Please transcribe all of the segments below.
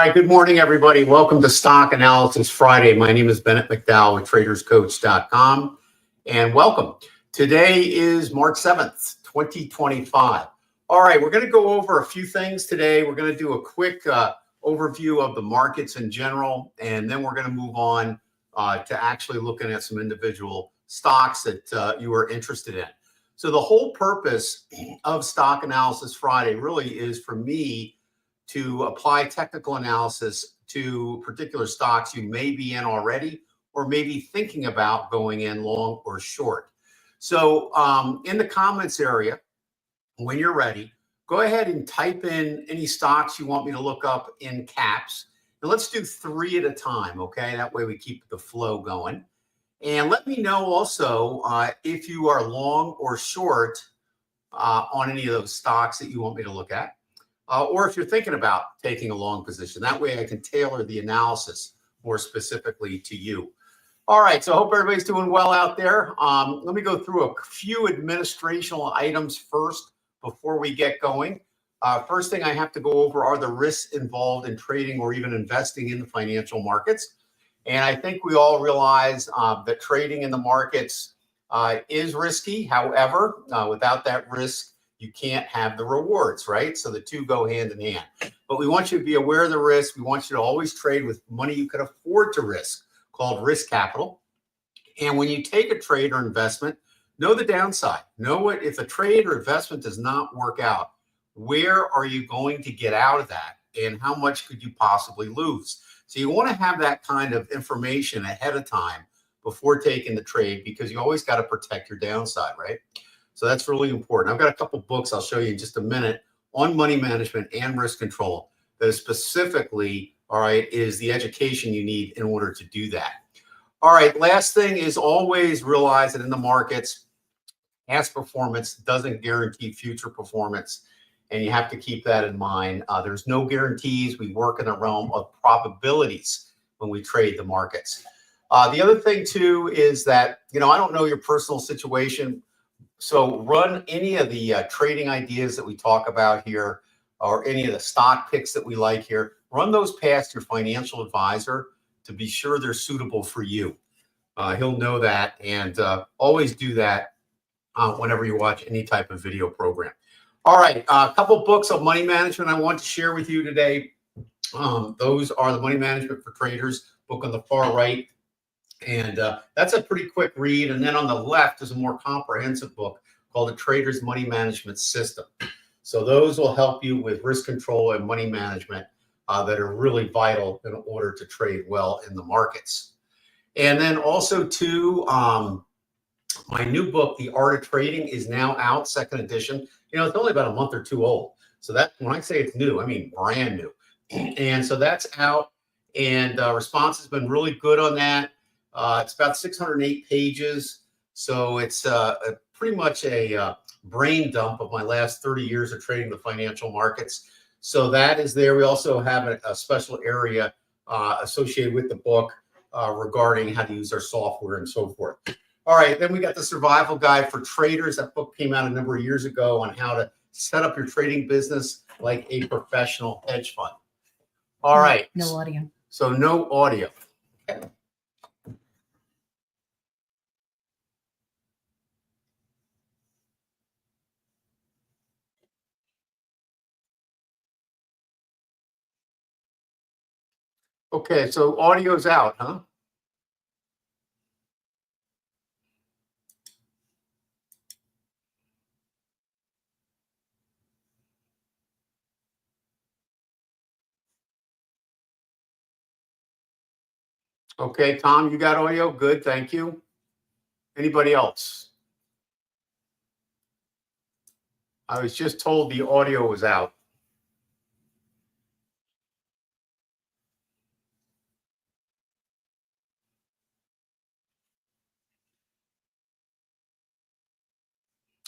right, good morning, everybody. Welcome to Stock Analysis Friday. My name is Bennett McDowell with TradersCoach.com, and welcome. Today is March 7th, 2025. All right, we're going to go over a few things today. We're going to do a quick overview of the markets in general, and then we're going to move on to actually looking at some individual stocks that you are interested in. So the whole purpose of Stock Analysis Friday really is for me to apply technical analysis to particular stocks you may be in already or maybe thinking about going in long or short. So in the comments area, when you're ready, go ahead and type in any stocks you want me to look up in caps. And let's do 3 at a time, okay? That way we keep the flow going. And let me know also if you are long or short on any of those stocks that you want me to look at. Or if you're thinking about taking a long position. That way I can tailor the analysis more specifically to you. All right, so I hope everybody's doing well out there. Let me go through a few administrational items first before we get going. First thing I have to go over are the risks involved in trading or even investing in the financial markets. And I think we all realize that trading in the markets is risky. However, without that risk, you can't have the rewards, right? So the two go hand in hand. But we want you to be aware of the risk. We want you to always trade with money you can afford to risk, called risk capital. And when you take a trade or investment, know the downside. Know what, if a trade or investment does not work out, where are you going to get out of that? And how much could you possibly lose? So you want to have that kind of information ahead of time before taking the trade, because you always got to protect your downside, right? So that's really important. I've got a couple books I'll show you in just a minute on money management and risk control that specifically, all right, is the education you need in order to do that. All right, last thing is always realize that in the markets, past performance doesn't guarantee future performance, and you have to keep that in mind. There's no guarantees. We work in the realm of probabilities when we trade the markets. The other thing, too, is that, I don't know your personal situation. So run any of the trading ideas that we talk about here or any of the stock picks that we like here. Run those past your financial advisor to be sure they're suitable for you. He'll know that, and always do that whenever you watch any type of video program. All right, a couple books of money management I want to share with you today. Those are the Money Management for Traders book on the far right. And that's a pretty quick read. And then on the left is a more comprehensive book called The Trader's Money Management System. So those will help you with risk control and money management that are really vital in order to trade well in the markets. And then also, too, my new book, The Art of Trading, is now out, second edition. It's only about a month or two old. So that, when I say it's new, I mean brand new. And so that's out, and response has been really good on that. It's about 608 pages, so it's pretty much a brain dump of my last 30 years of trading the financial markets. So that is there. We also have a special area associated with the book regarding how to use our software and so forth. All right, then we got the Survival Guide for Traders. That book came out a number of years ago on how to set up your trading business like a professional hedge fund. All right. No audio. So no audio. Okay. Okay, so audio's out, huh? Okay, Tom, you got audio? Good, thank you. Anybody else? I was just told the audio was out.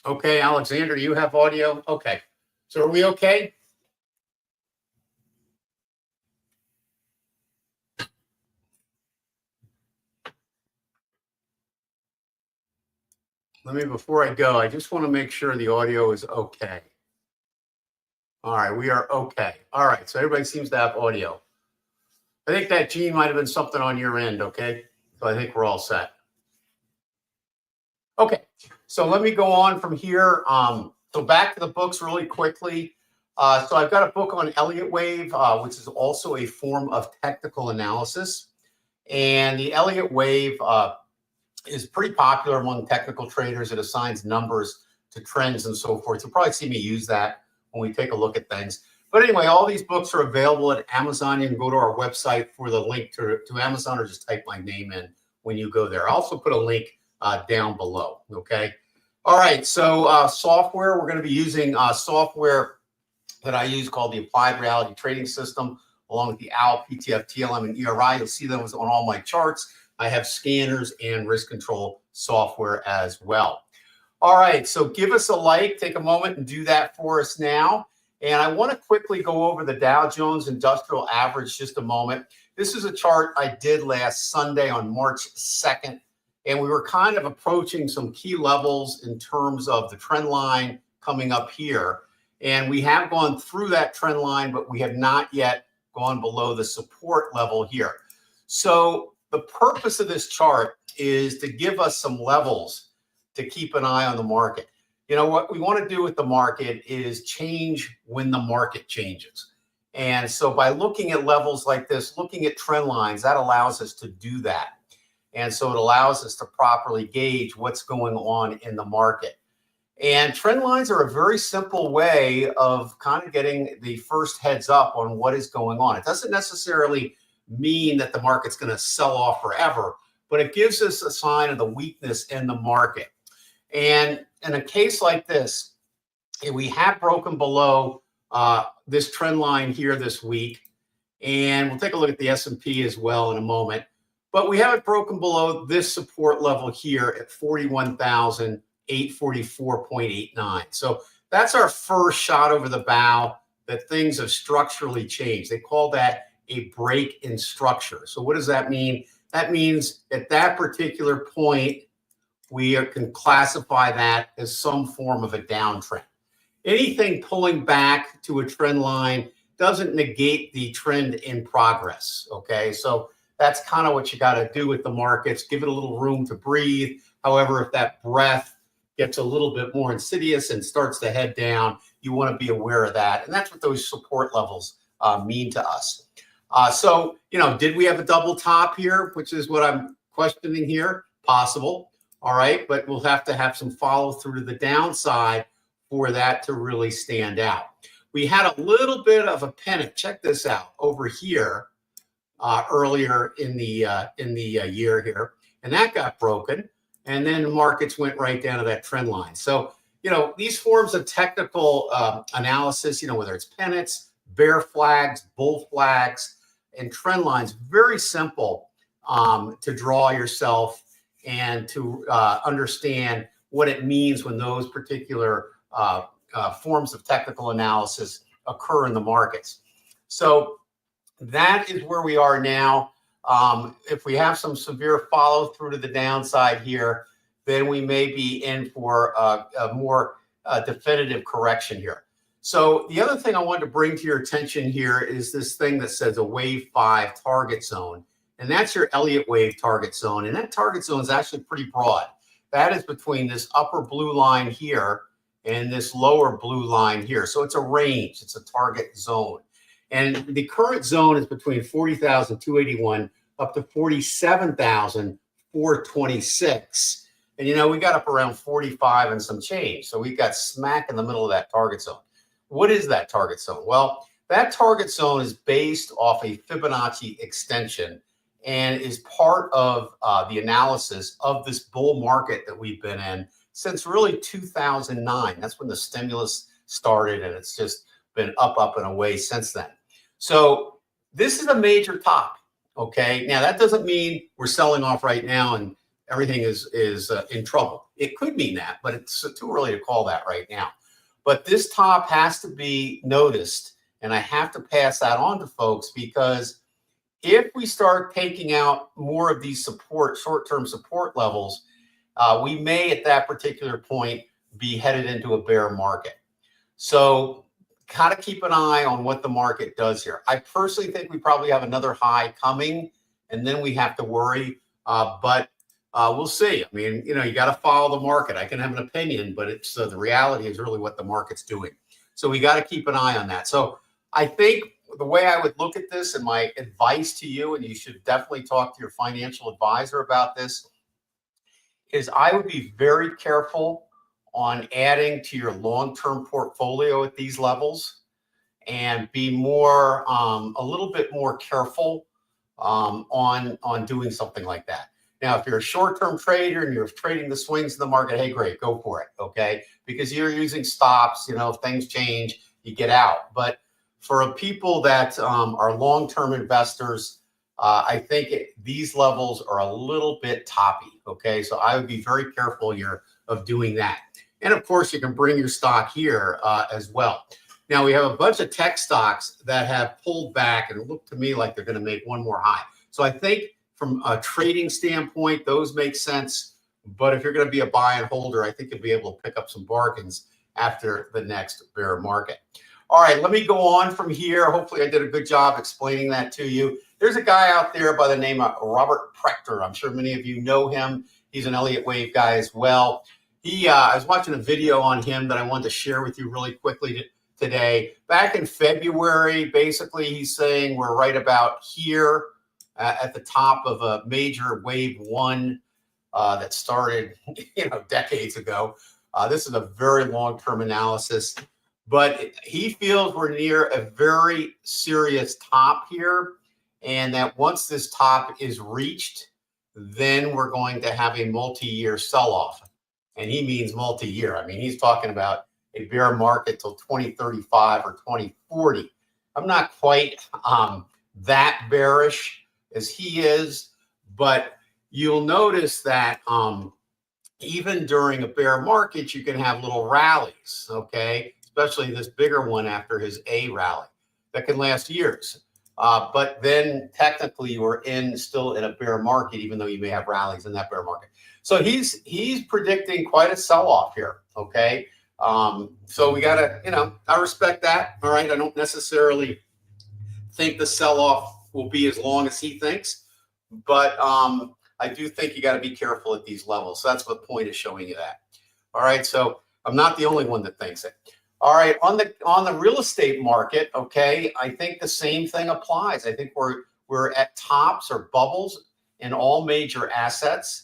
Okay, Alexander, you have audio? Okay. So are we okay? Before I go, I just want to make sure the audio is okay. All right, we are okay. All right, so everybody seems to have audio. I think that, Gene, might have been something on your end, okay? So I think we're all set. Okay, so let me go on from here. So back to the books really quickly. So I've got a book on Elliott wave, which is also a form of technical analysis. And the Elliott wave is pretty popular among technical traders. It assigns numbers to trends and so forth. You'll probably see me use that when we take a look at things. But anyway, all these books are available at Amazon. You can go to our website for the link to Amazon, or just type my name in when you go there. I'll also put a link down below, okay? All right, so software, we're going to be using software that I use called the Applied Reality Trading System, along with the OWL, PTF, TLM, and ERI. You'll see those on all my charts. I have scanners and risk control software as well. All right, so give us a like, take a moment and do that for us now. And I want to quickly go over the Dow Jones Industrial Average just a moment. This is a chart I did last Sunday on March 2nd. And we were kind of approaching some key levels in terms of the trend line coming up here. And we have gone through that trend line, but we have not yet gone below the support level here. So the purpose of this chart is to give us some levels to keep an eye on the market. You know, what we want to do with the market is change when the market changes. And so by looking at levels like this, looking at trend lines, that allows us to do that. And so it allows us to properly gauge what's going on in the market. And trend lines are a very simple way of kind of getting the first heads up on what is going on. It doesn't necessarily mean that the market's going to sell off forever, but it gives us a sign of the weakness in the market. And in a case like this, we have broken below this trend line here this week. And we'll take a look at the S&P as well in a moment. But we haven't broken below this support level here at 41,844.89. So that's our first shot over the bow that things have structurally changed. They call that a break in structure. So what does that mean? That means at that particular point, we can classify that as some form of a downtrend. Anything pulling back to a trend line doesn't negate the trend in progress, okay? So that's kind of what you got to do with the markets. Give it a little room to breathe. However, if that breath gets a little bit more insidious and starts to head down, you want to be aware of that. And that's what those support levels mean to us. So, you know, did we have a double top here, which is what I'm questioning here? Possible. All right. But we'll have to have some follow through to the downside for that to really stand out. We had a little bit of a pennant. Check this out over here. Earlier in the year here, and that got broken, and then the markets went right down to that trend line. So, you know, these forms of technical analysis, you know, whether it's pennants, bear flags, bull flags, and trend lines, very simple to draw yourself and to understand what it means when those particular forms of technical analysis occur in the markets. So that is where we are now. If we have some severe follow through to the downside here, then we may be in for a more definitive correction here. So the other thing I wanted to bring to your attention here is this thing that says a wave 5 target zone. And that's your Elliott wave target zone. And that target zone is actually pretty broad. That is between this upper blue line here and this lower blue line here. So it's a range. It's a target zone. And the current zone is between 40,281 up to 47,426. And, you know, we got up around 45 and some change. So we got smack in the middle of that target zone. What is that target zone? Well, that target zone is based off a Fibonacci extension and is part of the analysis of this bull market that we've been in since really 2009. That's when the stimulus started, and it's just been up and away since then. So this is a major top, okay? Now, that doesn't mean we're selling off right now and everything is in trouble. It could mean that, but it's too early to call that right now. But this top has to be noticed, and I have to pass that on to folks, because if we start taking out more of these short-term support levels, we may at that particular point be headed into a bear market. So got to keep an eye on what the market does here. I personally think we probably have another high coming, and then we have to worry. But we'll see. I mean, you got to follow the market. I can have an opinion, but it's the reality is really what the market's doing. So we got to keep an eye on that. So I think the way I would look at this, and my advice to you, and you should definitely talk to your financial advisor about this, is I would be very careful on adding to your long-term portfolio at these levels, and be more a little bit more careful on doing something like that. Now, if you're a short-term trader and you're trading the swings in the market, hey, great, go for it, okay? Because you're using stops, if things change, you get out. But for people that are long-term investors, I think these levels are a little bit toppy, okay? So I would be very careful here of doing that. And of course, you can bring your stock here as well. Now, we have a bunch of tech stocks that have pulled back and look to me like they're going to make one more high. So I think from a trading standpoint, those make sense. But if you're going to be a buy and holder, I think you'll be able to pick up some bargains after the next bear market. All right, let me go on from here. Hopefully I did a good job explaining that to you. There's a guy out there by the name of Robert Prechter. I'm sure many of you know him. He's an Elliott Wave guy as well. I was watching a video on him that I wanted to share with you really quickly today. Back in February, basically he's saying we're right about here at the top of a major wave one that started decades ago. This is a very long-term analysis, but he feels we're near a very serious top here, and that once this top is reached, then we're going to have a multi-year sell-off. And he means multi-year. I mean, he's talking about a bear market till 2035 or 2040. I'm not quite that bearish as he is, but you'll notice that even during a bear market, you can have little rallies, okay? Especially this bigger one after his A rally that can last years. But then technically you are still in a bear market, even though you may have rallies in that bear market. So he's predicting quite a sell-off here, okay? So we got to, I respect that, all right? I don't necessarily think the sell-off will be as long as he thinks, but I do think you got to be careful at these levels. So that's what the point is showing you that. All right, so I'm not the only one that thinks it. All right, on the real estate market, okay, I think the same thing applies. I think we're at tops or bubbles in all major assets.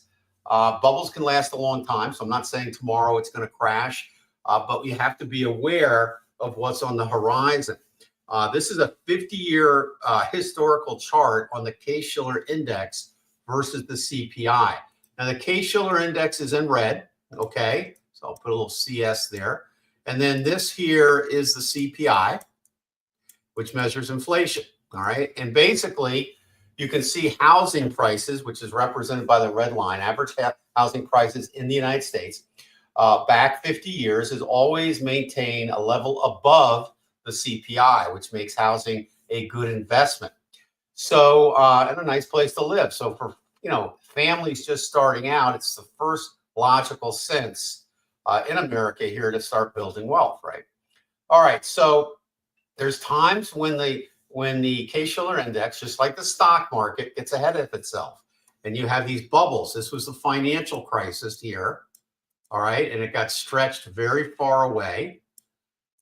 Bubbles can last a long time, so I'm not saying tomorrow it's going to crash, but we have to be aware of what's on the horizon. This is a 50-year historical chart on the Case-Shiller Index versus the CPI. Now, the Case-Shiller Index is in red, okay? So I'll put a little CS there. And then this here is the CPI, which measures inflation, all right? And basically, you can see housing prices, which is represented by the red line, average housing prices in the United States, back 50 years has always maintained a level above the CPI, which makes housing a good investment. So, and a nice place to live. So for, families just starting out, it's the first logical sense in America here to start building wealth, right? All right, so there's times when the Case-Shiller Index, just like the stock market, gets ahead of itself. And you have these bubbles. This was the financial crisis here, all right? And it got stretched very far away.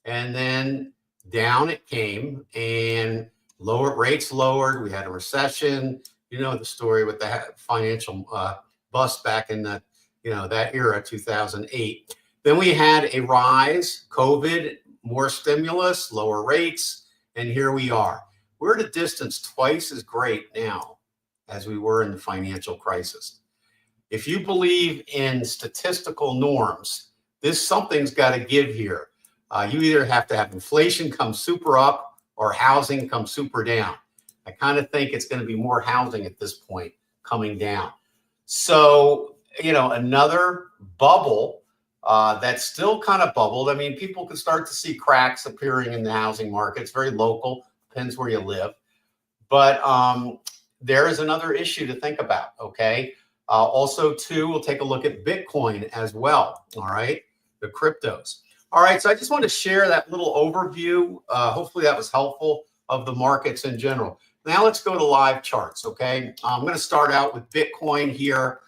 And then down it came, and rates lowered. We had a recession. You know the story with the financial bust back in the, that era, 2008. Then we had a rise, COVID, more stimulus, lower rates, and here we are. We're at a distance twice as great now as we were in the financial crisis. If you believe in statistical norms, something's got to give here. You either have to have inflation come super up or housing come super down. I kind of think it's going to be more housing at this point coming down. So, another bubble that's still kind of bubbled. I mean, people can start to see cracks appearing in the housing market. It's very local, depends where you live. But there is another issue to think about, okay? Also, too, we'll take a look at Bitcoin as well, all right? The cryptos. All right, so I just wanted to share that little overview. Hopefully that was helpful of the markets in general. Now let's go to live charts, okay? I'm going to start out with Bitcoin here.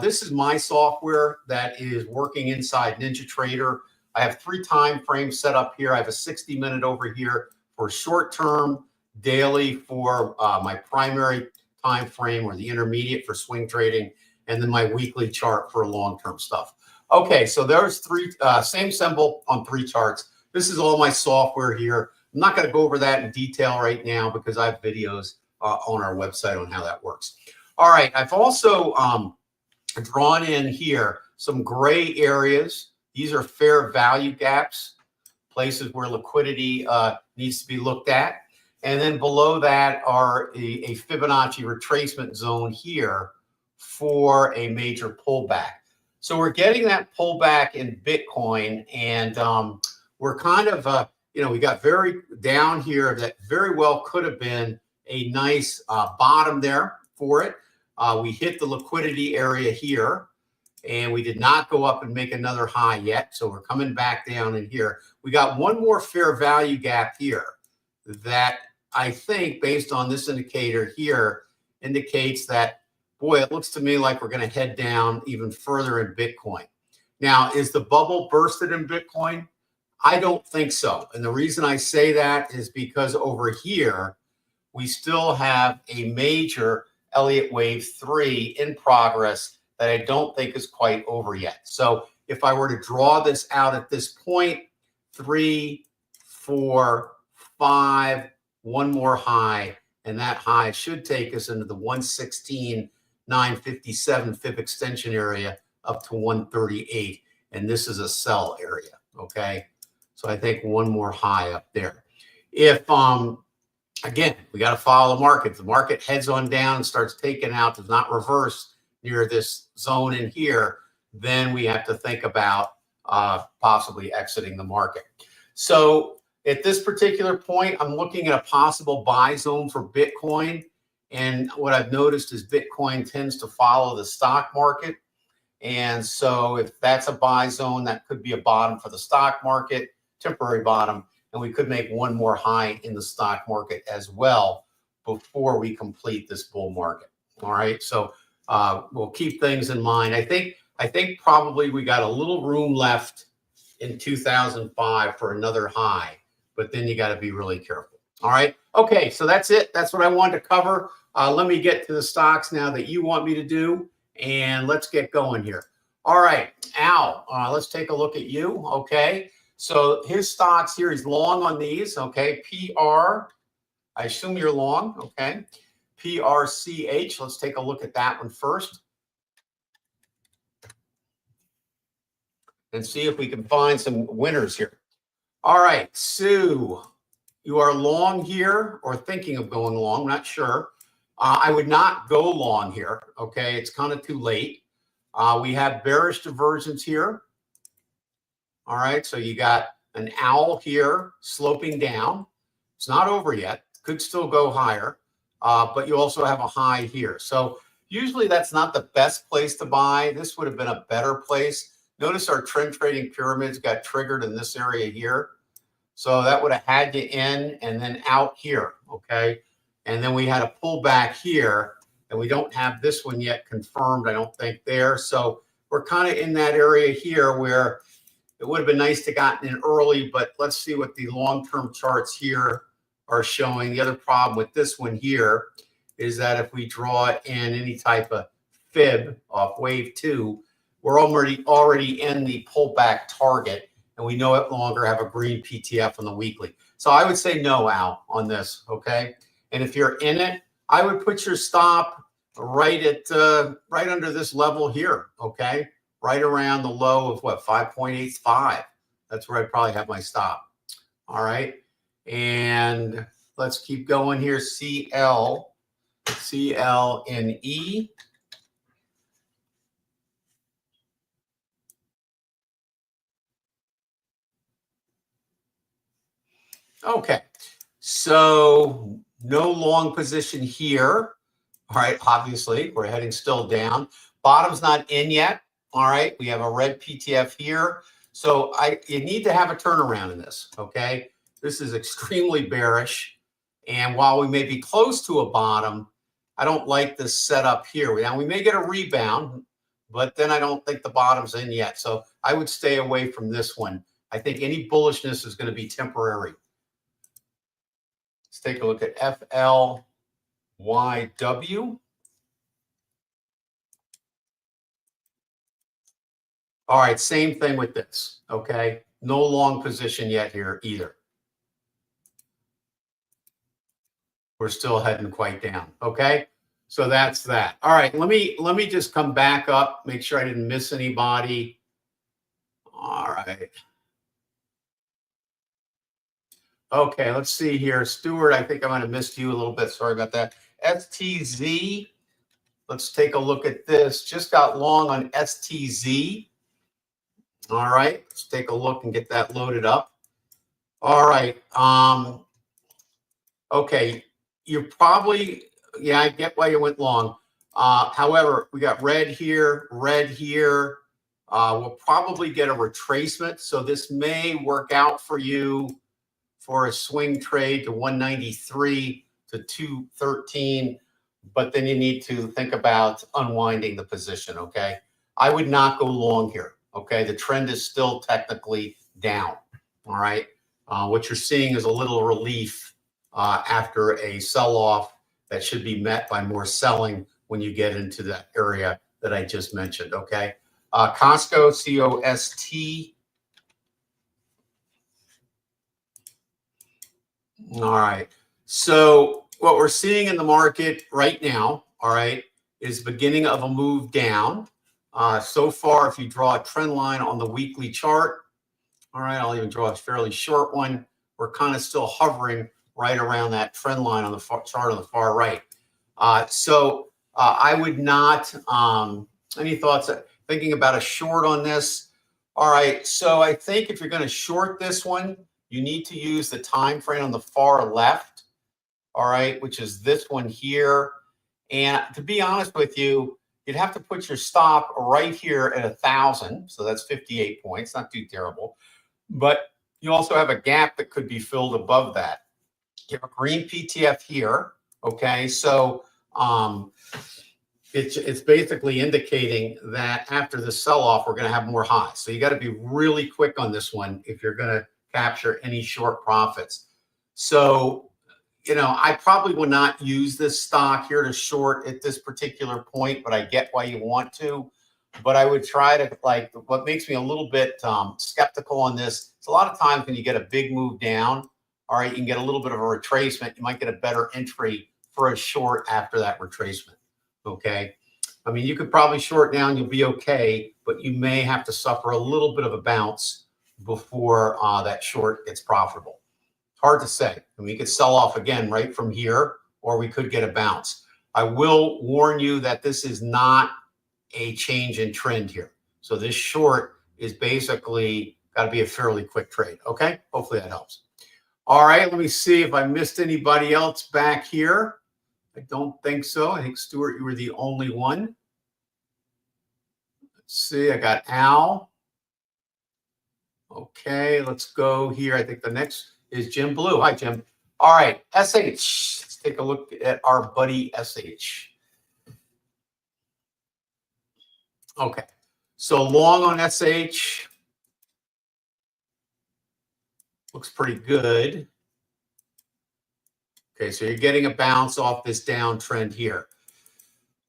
This is my software that is working inside NinjaTrader. I have 3 time frames set up here. I have a 60-minute over here for short-term, daily for my primary time frame, or the intermediate for swing trading, and then my weekly chart for long-term stuff. Okay, so there's 3, same symbol on 3 charts. This is all my software here. I'm not going to go over that in detail right now because I have videos on our website on how that works. All right, I've also drawn in here some gray areas. These are fair value gaps, places where liquidity needs to be looked at. And then below that are a Fibonacci retracement zone here for a major pullback. So we're getting that pullback in Bitcoin, and we're kind of, we got very down here that very well could have been a nice bottom there for it. We hit the liquidity area here, and we did not go up and make another high yet. So we're coming back down in here. We got one more fair value gap here that I think, based on this indicator here, indicates that, boy, it looks to me like we're going to head down even further in Bitcoin. Now, is the bubble bursted in Bitcoin? I don't think so. And the reason I say that is because over here, we still have a major Elliott Wave 3 in progress that I don't think is quite over yet. So if I were to draw this out at this point, 3, 4, 5, one more high, and that high should take us into the 116,957 fib extension area up to 138. And this is a sell area, okay? So I think one more high up there. If, again, we got to follow the market. The market heads on down and starts taking out, does not reverse near this zone in here, then we have to think about possibly exiting the market. So at this particular point, I'm looking at a possible buy zone for Bitcoin. And what I've noticed is Bitcoin tends to follow the stock market. And so if that's a buy zone, that could be a bottom for the stock market, temporary bottom. And we could make one more high in the stock market as well before we complete this bull market. All right. So we'll keep things in mind. I think probably we got a little room left in 2005 for another high, but then you got to be really careful. All right. Okay. So that's it. That's what I wanted to cover. Let me get to the stocks now that you want me to do, and let's get going here. All right, Al, let's take a look at you. Okay. So his stocks here, he's long on these. Okay. PR, I assume you're long. Okay. PRCH. Let's take a look at that one first and see if we can find some winners here. All right, Sue, you are long here or thinking of going long, not sure. I would not go long here, okay? It's kind of too late. We have bearish divergence here. All right, so you got an owl here sloping down. It's not over yet, could still go higher, but you also have a high here. So usually that's not the best place to buy. This would have been a better place. Notice our trend trading pyramids got triggered in this area here. So that would have had you in and then out here, okay? And then we had a pullback here, and we don't have this one yet confirmed, I don't think, there. So we're kind of in that area here where it would have been nice to gotten in early, but let's see what the long-term charts here are showing. The other problem with this one here is that if we draw in any type of fib off wave 2, we're already in the pullback target, and we no longer have a green PTF on the weekly. So I would say no, Al, on this, okay? And if you're in it, I would put your stop right at right under this level here, okay? Right around the low of what, 5.85. That's where I'd probably have my stop. All right. And let's keep going here. CLNE. Okay. So no long position here. All right. Obviously, we're heading still down. Bottom's not in yet. All right. We have a red PTF here. So you need to have a turnaround in this, okay? This is extremely bearish. And while we may be close to a bottom, I don't like this setup here. Now, we may get a rebound, but then I don't think the bottom's in yet. So I would stay away from this one. I think any bullishness is going to be temporary. Let's take a look at FLYW. All right, same thing with this, okay? No long position yet here either. We're still heading quite down, okay? So that's that. All right, let me just come back up, make sure I didn't miss anybody. All right. Okay, let's see here. Stuart, I think I might have missed you a little bit. Sorry about that. STZ, let's take a look at this. Just got long on STZ. All right, let's take a look and get that loaded up. All right. Okay, you're probably, yeah, I get why you went long. However, we got red here, red here. We'll probably get a retracement. So this may work out for you for a swing trade to 193 to 213. But then you need to think about unwinding the position, okay? I would not go long here, okay? The trend is still technically down, all right? What you're seeing is a little relief after a sell-off that should be met by more selling when you get into that area that I just mentioned, okay? Costco, COST. All right. So what we're seeing in the market right now, all right, is beginning of a move down. So far, if you draw a trend line on the weekly chart, all right, I'll even draw a fairly short one. We're kind of still hovering right around that trend line on the chart on the far right. I would not, any thoughts, thinking about a short on this? All right, so I think if you're going to short this one, you need to use the time frame on the far left, all right, which is this one here. And to be honest with you, you'd have to put your stop right here at 1,000. So that's 58 points, not too terrible. But you also have a gap that could be filled above that. You have a green PTF here, okay? So it's basically indicating that after the sell-off, we're going to have more highs. So you got to be really quick on this one if you're going to capture any short profits. So, you know, I probably would not use this stock here to short at this particular point, but I get why you want to. But I would try to, like, what makes me a little bit skeptical on this, it's a lot of times when you get a big move down, all right, you can get a little bit of a retracement. You might get a better entry for a short after that retracement, okay? I mean, you could probably short down, you'll be okay, but you may have to suffer a little bit of a bounce before that short gets profitable. Hard to say. I mean, we could sell off again right from here, or we could get a bounce. I will warn you that this is not a change in trend here. So this short is basically got to be a fairly quick trade. Okay, hopefully that helps. All right, let me see if I missed anybody else back here. I don't think so. I think, Stuart, you were the only one. Let's see, I got Al. Okay, let's go here. I think the next is Jim Blue. Hi, Jim. All right, SH. Let's take a look at our buddy SH. Okay, so long on SH. Looks pretty good. Okay, so you're getting a bounce off this downtrend here.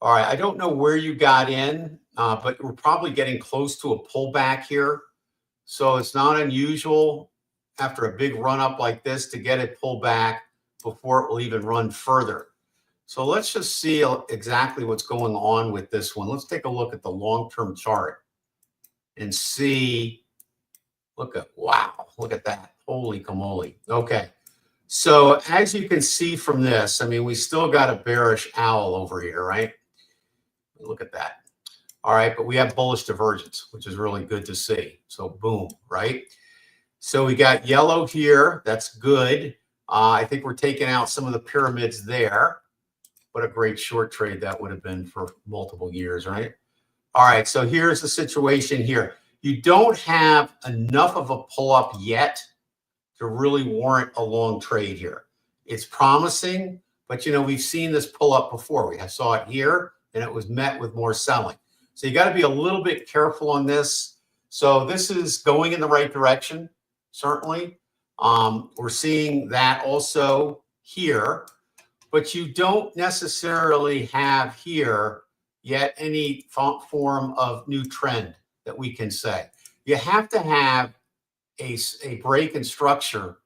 All right, I don't know where you got in, but we're probably getting close to a pullback here. So it's not unusual after a big run up like this to get it pulled back before it will even run further. So let's just see exactly what's going on with this one. Let's take a look at the long-term chart and see. Look at, wow, look at that. Holy camoli. Okay. So as you can see from this, I mean, we still got a bearish owl over here, right? Look at that. All right, but we have bullish divergence, which is really good to see. So boom, right? So we got yellow here. That's good. I think we're taking out some of the pyramids there. What a great short trade that would have been for multiple years, right? All right, so here's the situation here. You don't have enough of a pull-up yet to really warrant a long trade here. It's promising, but we've seen this pull-up before. We saw it here, and it was met with more selling. So you got to be a little bit careful on this. So this is going in the right direction, certainly. We're seeing that also here, but you don't necessarily have here yet any form of new trend that we can say. You have to have a break in structure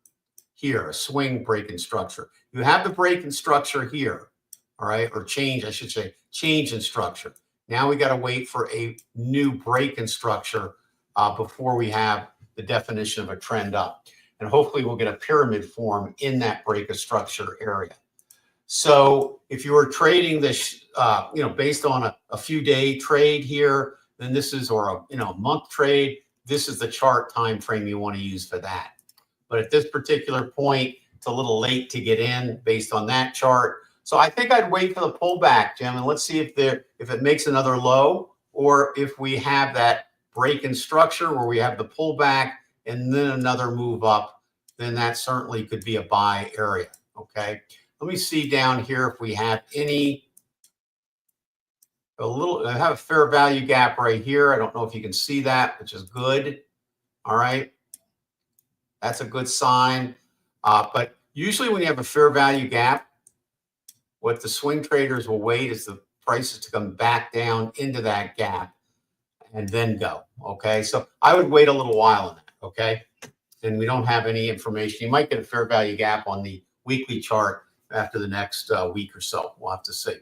here, a swing break in structure. You have the break in structure here, all right, or change, I should say, change in structure. Now we got to wait for a new break in structure before we have the definition of a trend up. And hopefully we'll get a pyramid form in that break of structure area. So if you were trading this, based on a few day trade here, then this is, or a month trade, this is the chart time frame you want to use for that. But at this particular point, it's a little late to get in based on that chart. So I think I'd wait for the pullback, Jim, and let's see if it makes another low, or if we have that break in structure where we have the pullback and then another move up, then that certainly could be a buy area. Okay. Let me see down here if we have I have a fair value gap right here. I don't know if you can see that, which is good. All right. That's a good sign. But usually when you have a fair value gap, what the swing traders will wait is the prices to come back down into that gap and then go. Okay. So I would wait a little while on that. Okay. And we don't have any information. You might get a fair value gap on the weekly chart after the next week or so. We'll have to see.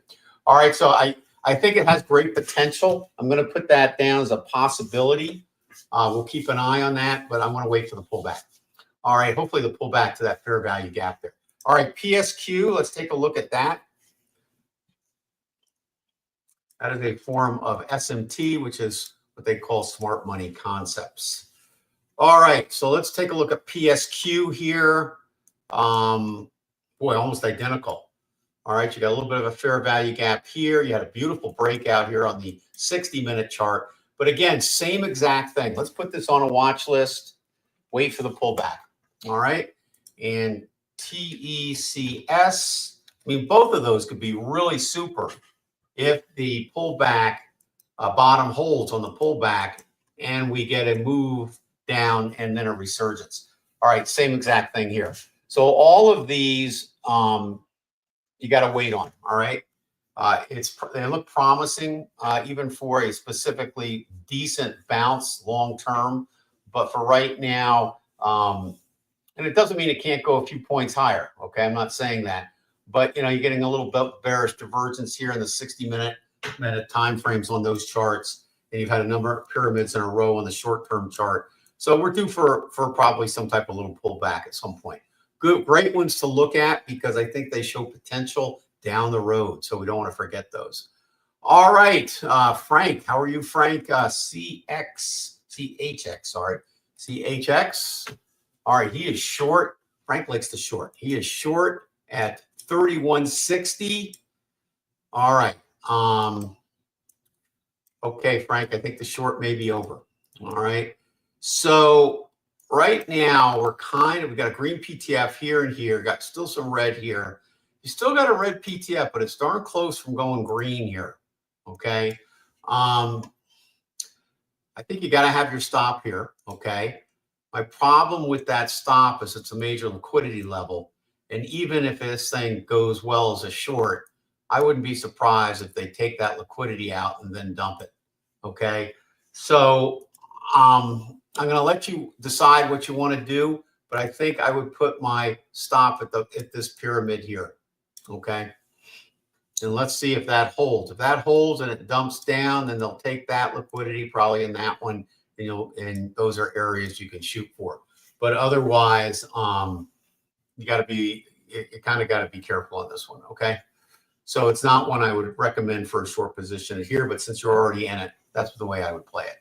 All right. So I think it has great potential. I'm going to put that down as a possibility. We'll keep an eye on that, but I'm going to wait for the pullback. All right. Hopefully the pullback to that fair value gap there. All right. PSQ. Let's take a look at that. That is a form of SMT, which is what they call smart money concepts. All right. So let's take a look at PSQ here. Boy, almost identical. All right, you got a little bit of a fair value gap here. You had a beautiful breakout here on the 60-minute chart. But again, same exact thing. Let's put this on a watch list. Wait for the pullback. All right. And TECS, I mean, both of those could be really super if the pullback bottom holds on the pullback and we get a move down and then a resurgence. All right, same exact thing here. So all of these you got to wait on. All right, they look promising even for a specifically decent bounce long term, but for right now, and it doesn't mean it can't go a few points higher. Okay, I'm not saying that, but you're getting a little bit bearish divergence here in the 60-minute time frames on those charts, and you've had a number of pyramids in a row on the short-term chart. So we're due for probably some type of little pullback at some point. Good, great ones to look at because I think they show potential down the road. So we don't want to forget those. All right, Frank, how are you, Frank? CHX, sorry, CHX. All right, he is short. Frank likes to short. He is short at 3160. All right. Okay, Frank, I think the short may be over. All right. So right now we've got a green PTF here and here, got still some red here. You still got a red PTF, but it's darn close from going green here. Okay. I think you got to have your stop here. Okay. My problem with that stop is it's a major liquidity level. And even if this thing goes well as a short, I wouldn't be surprised if they take that liquidity out and then dump it. Okay. So I'm going to let you decide what you want to do, but I think I would put my stop at this pyramid here. Okay. And let's see if that holds. If that holds and it dumps down, then they'll take that liquidity probably in that one. And those are areas you can shoot for. But otherwise, you kind of got to be careful on this one. Okay. So it's not one I would recommend for a short position here, but since you're already in it, that's the way I would play it.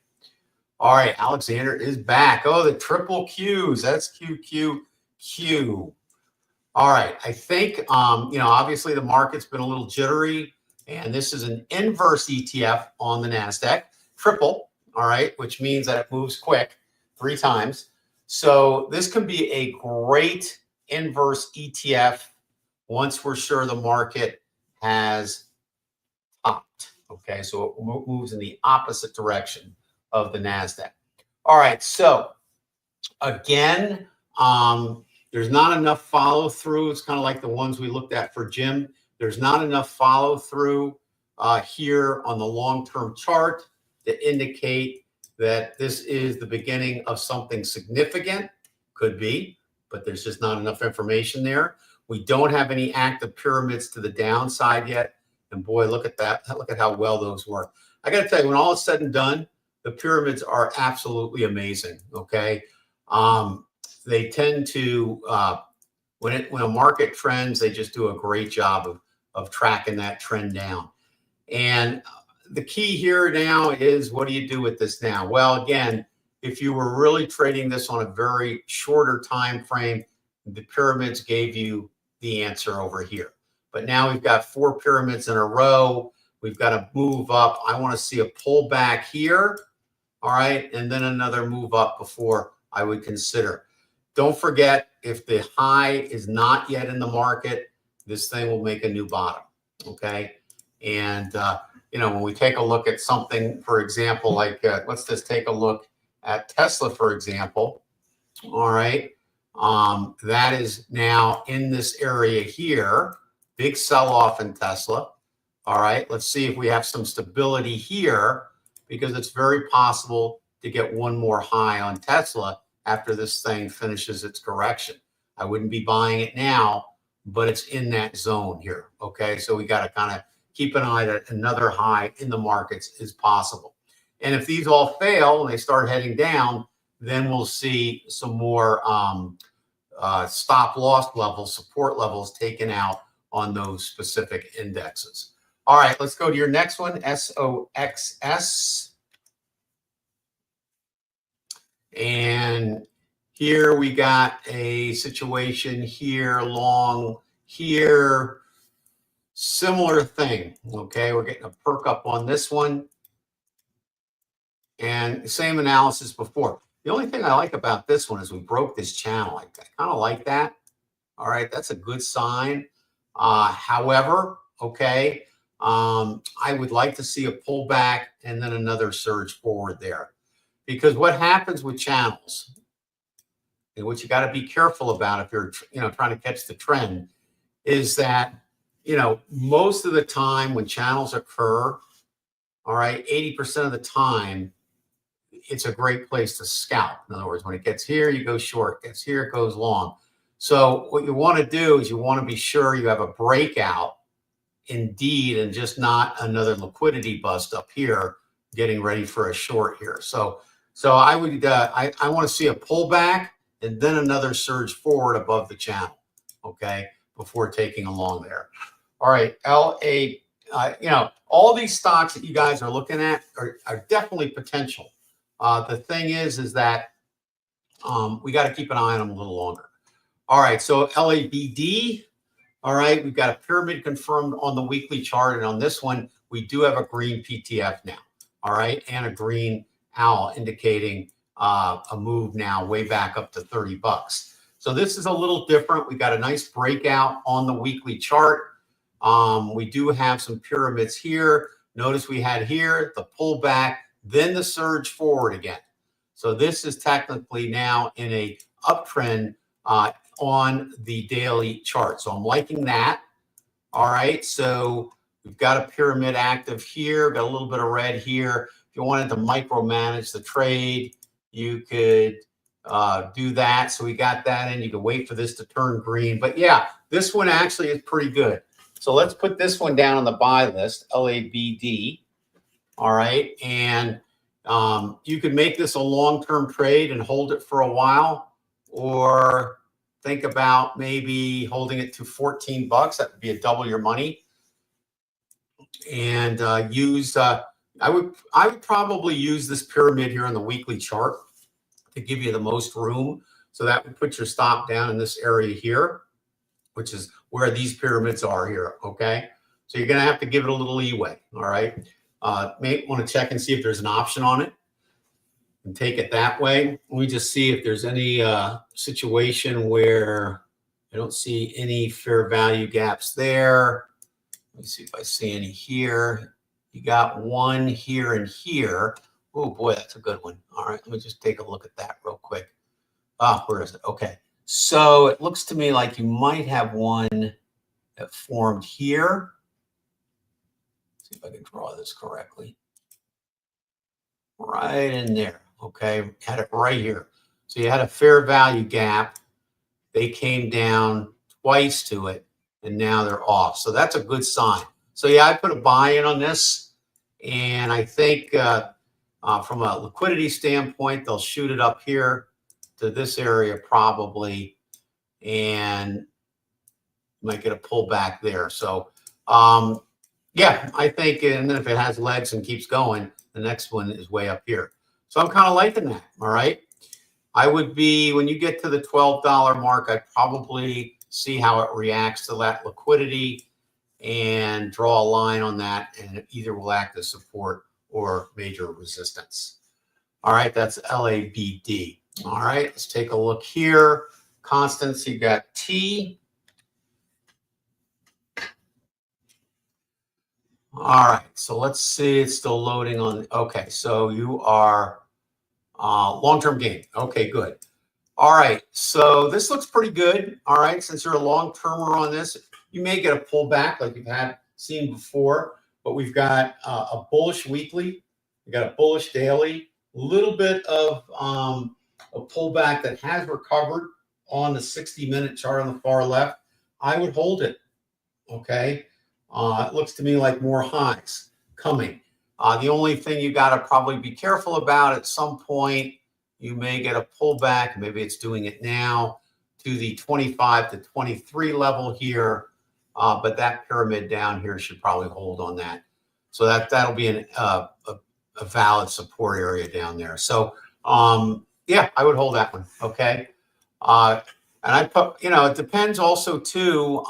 All right, Alexander is back. Oh, the triple Qs. That's QQQ. All right, I think, obviously the market's been a little jittery, and this is an inverse ETF on the NASDAQ, triple, all right, which means that it moves quick 3 times. So this can be a great inverse ETF once we're sure the market has topped. Okay, so it moves in the opposite direction of the NASDAQ. All right, so again, there's not enough follow through. It's kind of like the ones we looked at for Jim. There's not enough follow through here on the long-term chart to indicate that this is the beginning of something significant. Could be, but there's just not enough information there. We don't have any active pyramids to the downside yet. And boy, look at that. Look at how well those work. I got to tell you, when all is said and done, the pyramids are absolutely amazing. Okay. They tend to, when a market trends, they just do a great job of tracking that trend down. And the key here now is, what do you do with this now? Well, again, if you were really trading this on a very shorter time frame, the pyramids gave you the answer over here. But now we've got 4 pyramids in a row. We've got to move up. I want to see a pullback here. All right. And then another move up before I would consider. Don't forget, if the high is not yet in the market, this thing will make a new bottom. Okay. And, when we take a look at something, for example, like let's just take a look at Tesla, for example. All right. That is now in this area here. Big sell-off in Tesla. All right. Let's see if we have some stability here, because it's very possible to get one more high on Tesla after this thing finishes its correction. I wouldn't be buying it now, but it's in that zone here. Okay. So we got to kind of keep an eye that another high in the markets is possible. And if these all fail and they start heading down, then we'll see some more stop loss levels, support levels taken out on those specific indexes. All right, let's go to your next one, SOXS. And here we got a situation here, long here, similar thing. Okay, we're getting a perk up on this one. And same analysis before. The only thing I like about this one is we broke this channel. I kind of like that. All right, that's a good sign. However, okay, I would like to see a pullback and then another surge forward there. Because what happens with channels, and what you got to be careful about if you're trying to catch the trend, is that most of the time when channels occur, all right, 80% of the time, it's a great place to scalp. In other words, when it gets here, you go short. It gets here, it goes long. So what you want to do is you want to be sure you have a breakout indeed, and just not another liquidity bust up here getting ready for a short here. So I would I want to see a pullback and then another surge forward above the channel, okay, before taking along there. All right, LA, all these stocks that you guys are looking at are definitely potential. The thing is that we got to keep an eye on them a little longer. All right, so LABD. All right, we've got a pyramid confirmed on the weekly chart, and on this one, we do have a green PTF now. All right, and a green owl indicating a move now way back up to 30 bucks. So this is a little different. We got a nice breakout on the weekly chart. We do have some pyramids here. Notice we had here the pullback, then the surge forward again. So this is technically now in a uptrend on the daily chart. So I'm liking that. All right. So we've got a pyramid active here, got a little bit of red here. If you wanted to micromanage the trade, you could do that. So we got that in. You can wait for this to turn green. But yeah, this one actually is pretty good. So let's put this one down on the buy list, LABD. All right. And you could make this a long-term trade and hold it for a while, or think about maybe holding it to 14 bucks. That would be a double your money. And use, I would probably use this pyramid here on the weekly chart to give you the most room. So that would put your stop down in this area here, which is where these pyramids are here. Okay. So you're going to have to give it a little leeway. All right. May want to check and see if there's an option on it. and take it that way. Let me just see if there's any situation where I don't see any fair value gaps there. Let me see if I see any here. You got one here and here. Oh boy, that's a good one. All right, let me just take a look at that real quick. Where is it? Okay. So it looks to me like you might have one that formed here. Let's see if I can draw this correctly. Right in there. Okay. Had it right here. So you had a fair value gap. They came down twice to it, and now they're off. So that's a good sign. So yeah, I put a buy in on this, and I think from a liquidity standpoint, they'll shoot it up here to this area probably, and might get a pullback there. So yeah, I think, and then if it has legs and keeps going, the next one is way up here. So I'm kind of liking that. All right. I would be, when you get to the $12 mark, I'd probably see how it reacts to that liquidity and draw a line on that, and it either will act as support or major resistance. All right, that's LABD. All right, let's take a look here. Constants, you got T. All right, so let's see, it's still loading on. Okay, so you are long-term gain. Okay, good. All right, so this looks pretty good. All right, since you're a long-termer on this, you may get a pullback like you've seen before, but we've got a bullish weekly, we got a bullish daily, a little bit of a pullback that has recovered on the 60-minute chart on the far left. I would hold it. Okay, it looks to me like more highs coming. The only thing you got to probably be careful about, at some point you may get a pullback, maybe it's doing it now, to the 25 to 23 level here, but that pyramid down here should probably hold on that. So that'll be a valid support area down there. So yeah, I would hold that one. Okay, and I put, it depends also too,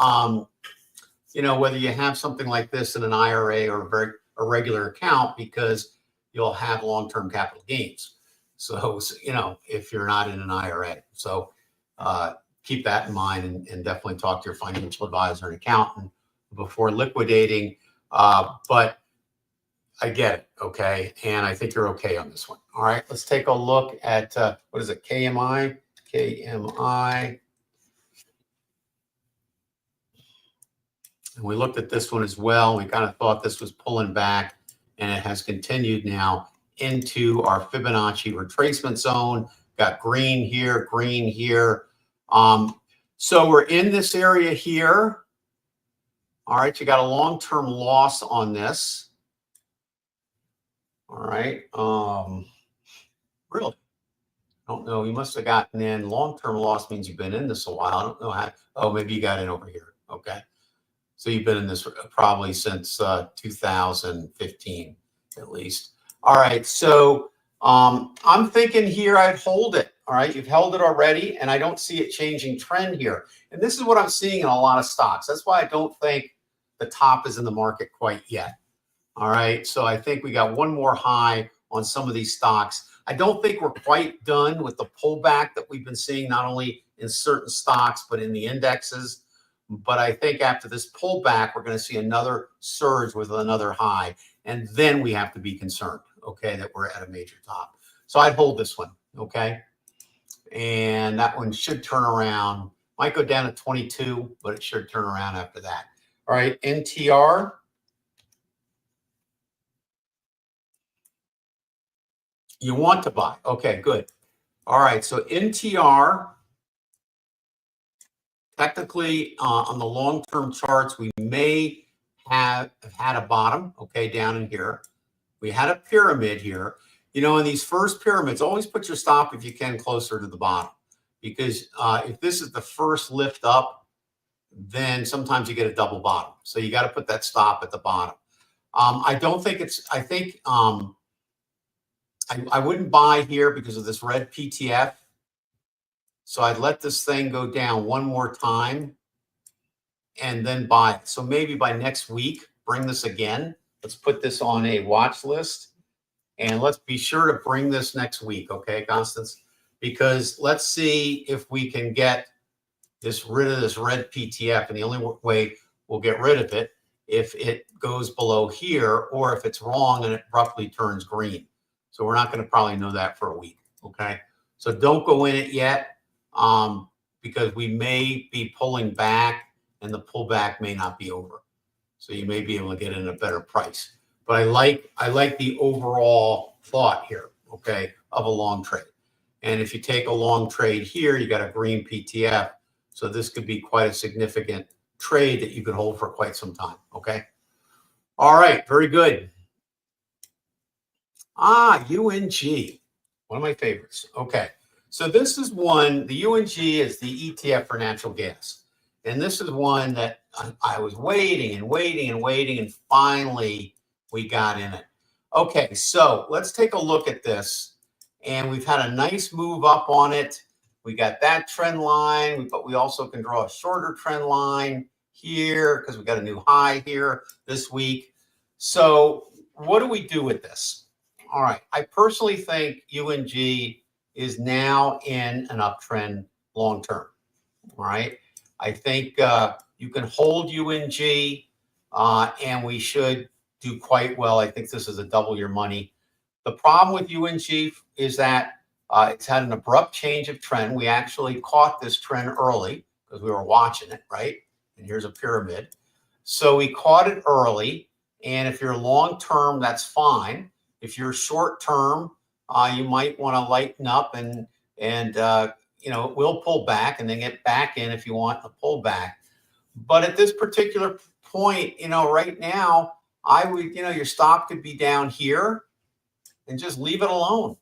whether you have something like this in an IRA or a regular account, because you'll have long-term capital gains. So, if you're not in an IRA. So keep that in mind, and definitely talk to your financial advisor and accountant before liquidating. But I get it, okay? And I think you're okay on this one. All right, let's take a look at, what is it, KMI? KMI. And we looked at this one as well. We kind of thought this was pulling back, and it has continued now into our Fibonacci retracement zone. Got green here, green here. So we're in this area here. All right, you got a long-term loss on this. All right. Really? I don't know. You must have gotten in. Long-term loss means you've been in this a while. I don't know how. Oh, maybe you got in over here. Okay. So you've been in this probably since 2015, at least. All right. So I'm thinking here I'd hold it. All right. You've held it already, and I don't see it changing trend here. And this is what I'm seeing in a lot of stocks. That's why I don't think the top is in the market quite yet. All right. So I think we got one more high on some of these stocks. I don't think we're quite done with the pullback that we've been seeing, not only in certain stocks, but in the indexes. But I think after this pullback, we're going to see another surge with another high. And then we have to be concerned, okay, that we're at a major top. So I'd hold this one, okay? And that one should turn around. Might go down to 22, but it should turn around after that. All right, NTR. You want to buy. Okay, good. All right, so NTR, technically on the long-term charts, we may have had a bottom, okay, down in here. We had a pyramid here. In these first pyramids, always put your stop if you can closer to the bottom, because if this is the first lift up, then sometimes you get a double bottom. So you got to put that stop at the bottom. I don't think it's, I think I wouldn't buy here because of this red PTF. So I'd let this thing go down one more time and then buy it. So maybe by next week, bring this again. Let's put this on a watch list. And let's be sure to bring this next week, okay, Constance? Because let's see if we can get rid of this red PTF. And the only way we'll get rid of it if it goes below here, or if it's wrong and it abruptly turns green. So we're not going to probably know that for a week, okay? So don't go in it yet, because we may be pulling back and the pullback may not be over. So you may be able to get in a better price. But I like the overall thought here, okay, of a long trade. And if you take a long trade here, you got a green PTF. So this could be quite a significant trade that you could hold for quite some time, okay? All right, very good. UNG, one of my favorites. Okay, so this is one, the UNG is the ETF for natural gas. And this is one that I was waiting and waiting and waiting, and finally we got in it. Okay, so let's take a look at this. And we've had a nice move up on it. We got that trend line, but we also can draw a shorter trend line here because we got a new high here this week. So what do we do with this? All right, I personally think UNG is now in an uptrend long term. All right, I think you can hold UNG and we should do quite well. I think this is a double your money. The problem with UNG is that it's had an abrupt change of trend. We actually caught this trend early because we were watching it, right? And here's a pyramid. So we caught it early. And if you're long term, that's fine. If you're short term, you might want to lighten up and you know, it will pull back and then get back in if you want a pullback. But at this particular point, you know, right now, I would, you know, your stop could be down here and just leave it alone.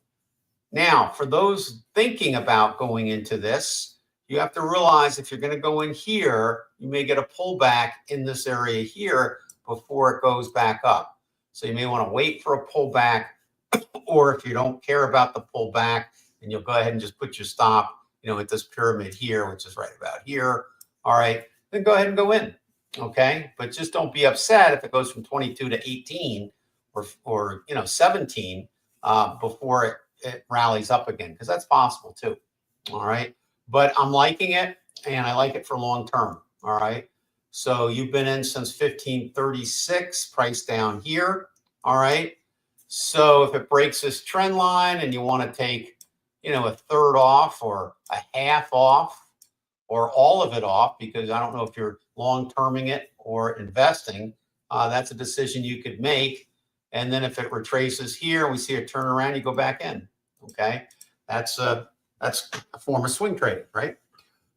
Now, for those thinking about going into this, you have to realize if you're going to go in here, you may get a pullback in this area here before it goes back up. So you may want to wait for a pullback, or if you don't care about the pullback, and you'll go ahead and just put your stop, you know, at this pyramid here, which is right about here. All right, then go ahead and go in. Okay, but just don't be upset if it goes from 22 to 18 or you know 17 before it rallies up again, because that's possible too. All right, but I'm liking it, and I like it for long term. All right, so you've been in since 1536, price down here. All right, so if it breaks this trend line and you want to take, you know, a third off or a half off or all of it off, because I don't know if you're long-terming it or investing, that's a decision you could make. And then if it retraces here, we see a turnaround, you go back in. Okay, that's a form of swing trading, right?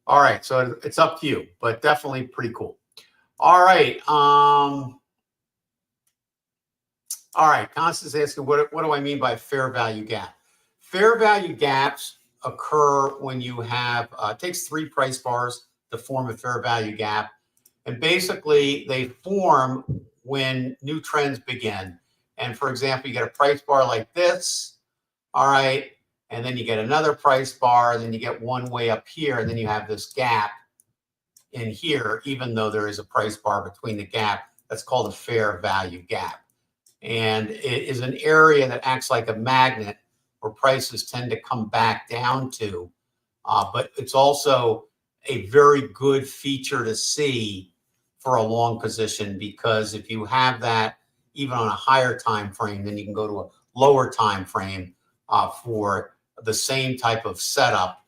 All right, so it's up to you, but definitely pretty cool. All right, all right. Constance asking, what do I mean by fair value gap? Fair value gaps occur when you have, it takes 3 price bars to form a fair value gap. And basically they form when new trends begin. And for example, you get a price bar like this, all right, and then you get another price bar, and then you get one way up here, and then you have this gap in here, even though there is a price bar between the gap. That's called a fair value gap. And it is an area that acts like a magnet where prices tend to come back down to. But it's also a very good feature to see for a long position, because if you have that even on a higher time frame, then you can go to a lower time frame for the same type of setup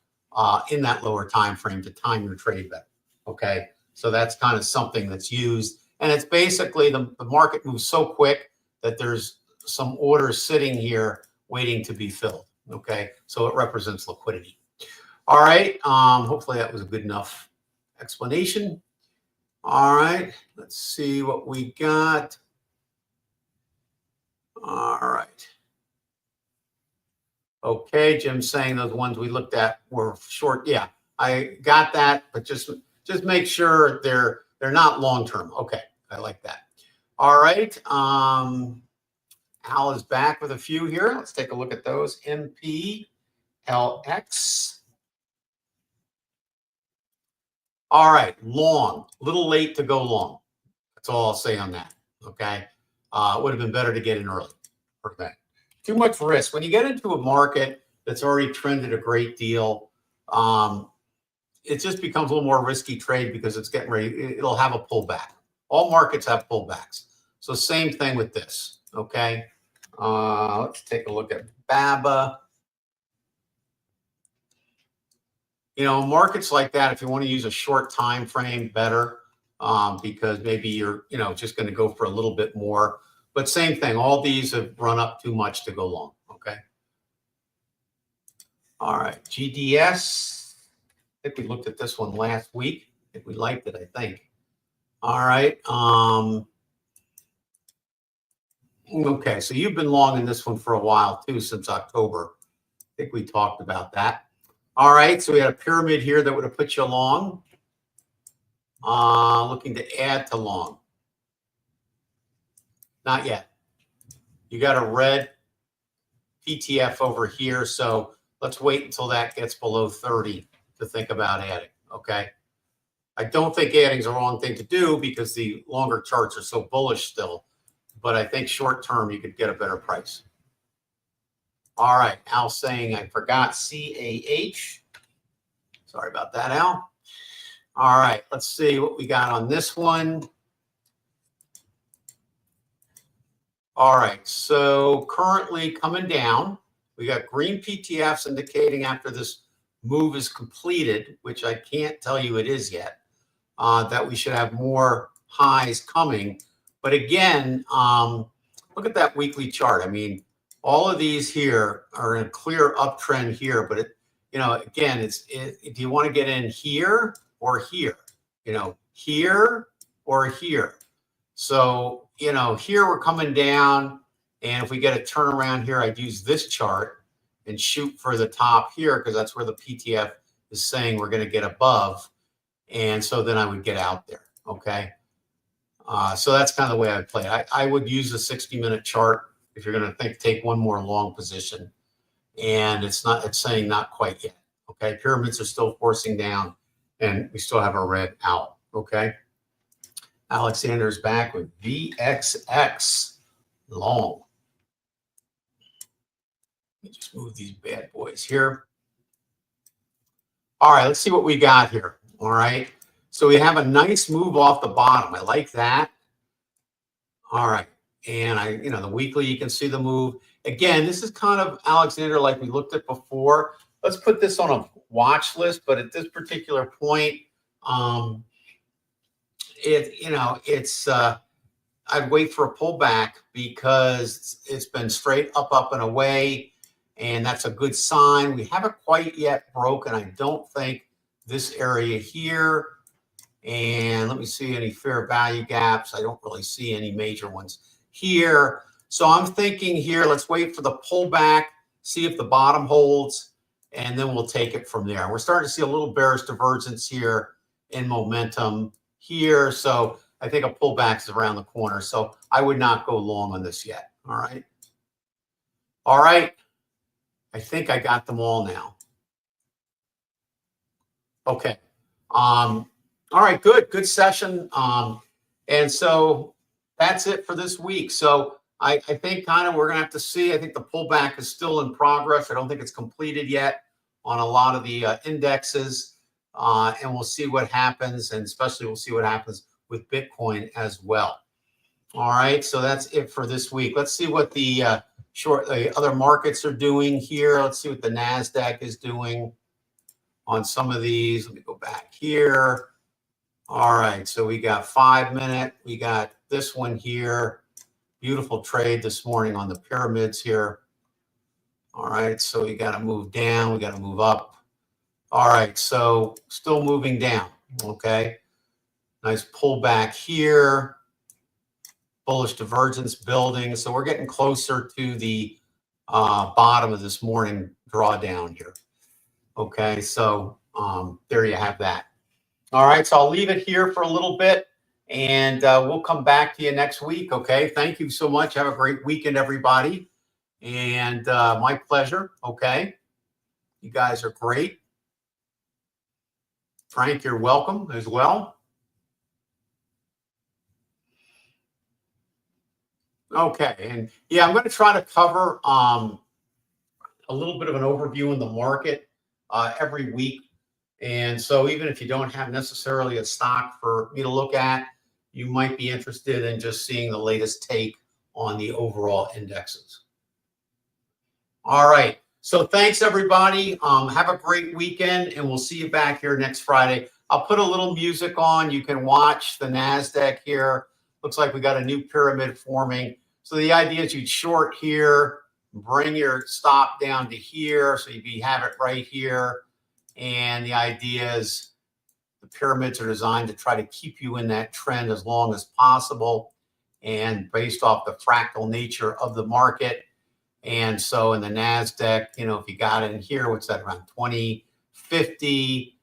in that lower time frame to time your trade better. Okay, so that's kind of something that's used, and it's basically the market moves so quick that there's some orders sitting here waiting to be filled. Okay, so it represents liquidity. All right, hopefully that was a good enough explanation. All right, let's see what we got. All right. Okay, Jim's saying those ones we looked at were short. Yeah, I got that, but just make sure they're not long term. Okay, I like that. All right. Al is back with a few here. Let's take a look at those. MPLX. All right, long. A little late to go long. That's all I'll say on that. Okay. It would have been better to get in early. Okay. too much risk. When you get into a market that's already trended a great deal, it just becomes a little more risky trade because it's getting ready. It'll have a pullback. All markets have pullbacks. So same thing with this, okay? Let's take a look at BABA. You know, markets like that, if you want to use a short time frame, better, because maybe you're, you know, just going to go for a little bit more. But same thing, all these have run up too much to go long, okay? All right, GDS. I think we looked at this one last week. I think we liked it, I think. All right. Okay, so you've been long in this one for a while too, since October. I think we talked about that. All right, so we had a pyramid here that would have put you long. Looking to add to long. Not yet. You got a red PTF over here, so let's wait until that gets below 30 to think about adding, okay? I don't think adding is the wrong thing to do because the longer charts are so bullish still, but I think short term you could get a better price. All right, Al saying I forgot CAH. Sorry about that, Al. All right, let's see what we got on this one. All right, so currently coming down, we got green PTFs indicating after this move is completed, which I can't tell you it is yet, that we should have more highs coming. But again, look at that weekly chart. I mean, all of these here are in a clear uptrend here, but it, you know, again, do you want to get in here or here? You know, here or here. So, you know, here we're coming down, and if we get a turnaround here, I'd use this chart and shoot for the top here because that's where the PTF is saying we're going to get above. And so then I would get out there, okay? So that's kind of the way I would play it. I would use a 60-minute chart if you're going to take one more long position. And it's saying not quite yet, okay? Pyramids are still forcing down, and we still have a red out, okay? Alexander's back with VXX long. Let me just move these bad boys here. All right, let's see what we got here. All right, so we have a nice move off the bottom. I like that. All right, and you know, the weekly, you can see the move. Again, this is kind of Alexander like we looked at before. Let's put this on a watch list, but at this particular point, I'd wait for a pullback because it's been straight up and away, and that's a good sign. We haven't quite yet broken, I don't think, this area here. And let me see any fair value gaps. I don't really see any major ones here. So I'm thinking here, let's wait for the pullback, see if the bottom holds, and then we'll take it from there. We're starting to see a little bearish divergence here in momentum here. So I think a pullback is around the corner. So I would not go long on this yet. All right. All right. I think I got them all now. Okay. All right, good session. And so that's it for this week. So I think kind of we're gonna have to see. I think the pullback is still in progress. I don't think it's completed yet on a lot of the indexes. And we'll see what happens, and especially we'll see what happens with Bitcoin as well. All right, so that's it for this week. Let's see what the other markets are doing here. Let's see what the NASDAQ is doing on some of these. Let me go back here. All right, so we got 5 minute. We got this one here. Beautiful trade this morning on the pyramids here. All right, so we got to move down. We got to move up. All right, so still moving down. Okay, nice pullback here. Bullish divergence building. So we're getting closer to the bottom of this morning drawdown here. Okay, so there you have that. All right, so I'll leave it here for a little bit, and we'll come back to you next week. Okay, thank you so much. Have a great weekend, everybody. And my pleasure. Okay, you guys are great. Frank, you're welcome as well. Okay, and yeah, I'm going to try to cover a little bit of an overview in the market every week. And so even if you don't have necessarily a stock for me to look at, you might be interested in just seeing the latest take on the overall indexes. All right. So thanks, everybody. Have a great weekend, and we'll see you back here next Friday. I'll put a little music on. You can watch the NASDAQ here. Looks like we got a new pyramid forming. So the idea is you'd short here, bring your stop down to here. So you have it right here. And the idea is the pyramids are designed to try to keep you in that trend as long as possible. And based off the fractal nature of the market, and so in the NASDAQ, if you got it in here, what's that, around 2050,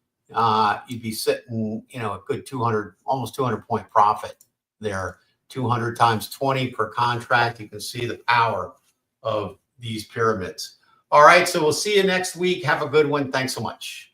you'd be sitting, a good 200, almost 200 point profit there. 200 times 20 per contract. You can see the power of these pyramids. All right, so we'll see you next week. Have a good one. Thanks so much.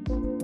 you.